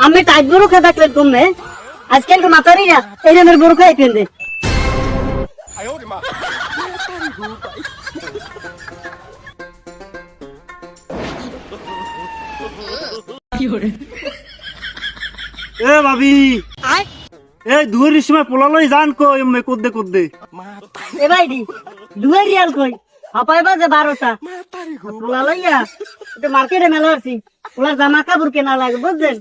আমি টাইট বড় খা থাকলে তুমি আজকাল তো মাতারি না এই রকমের বড় খাই পেন্দে এ ভাবি এই দুয়ের সময় পোলালই জান কো এমে কোদ্দে কোদ্দে এ ভাইডি 2 রিয়াল কই হাপাই বাজে 12টা পোলা লইয়া এটা মার্কেটে মেলা আছি পোলা জামা কাপড় কেনা লাগে বুঝছেন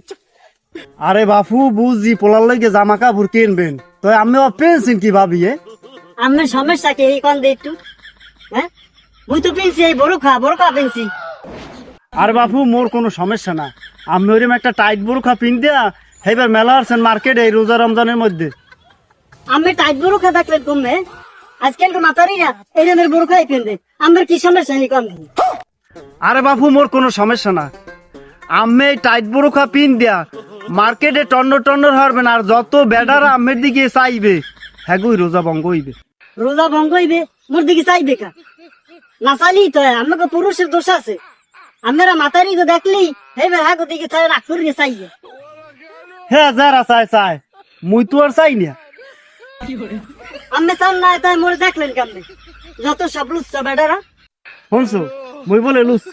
আরে বাপু বুঝি পোলার লইগে জামা কাপড় কিনবেন তো আমি পেনছেন কি ভাবি আমার সমস্যা কি এই কোন দে একটু হ্যাঁ মুই তো পেনছি এই বড় খা পেনছি আর বাপু মোর কোনো সমস্যা না আমি ওরম একটা টাইট বোরখা পিন দিয়া এইবার মেলা আসছেন মার্কেটে এই রোজা রমজানের মধ্যে আমি টাইট বড় খা থাকলে তুমি আজকাল তো মাতারি না এই রকমের বড় খাই পেন্দে আমার কি সমস্যা এই কোন আরে বাপু মোর কোনো সমস্যা না আমি এই টাইট বোরখা পিন দিয়া মার্কেটে টন্নর হারবেন আর যত বেডারা আমের দিকে চাইবে হ্যাগুই রোজা ভঙ্গ হইবে রোজা ভঙ্গ হইবে মোর দিকে চাইবে কা না চাইলেই তো আমাকে পুরুষের দোষ আছে আমরা মাতারি গো দেখলি এইবার হাগো দিকে চাই রাখ করে চাইবে হ্যাঁ যারা চাই মুই তো আর চাই না আমি চান না তাই মোরে দেখলেন কেমনে যত সব লুচ্ছ বেডারা শুনছো মুই বলে লুচ্ছ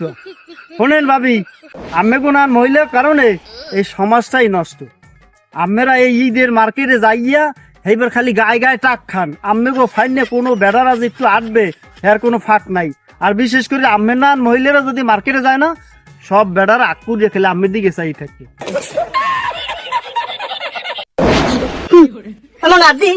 শোনেন ভাবি আমি কোন আর মহিলার কারণে এই সমাজটাই নষ্ট আমরা এই ঈদের মার্কেটে যাইয়া এইবার খালি গায়ে টাক খান আমি গো ফাইনে কোনো বেড়ারা যে একটু আটবে এর কোনো ফাঁক নাই আর বিশেষ করে আমি না মহিলারা যদি মার্কেটে যায় না সব বেড়ারা আকুর দিয়ে খেলে আমের দিকে চাই থাকে এমন আদি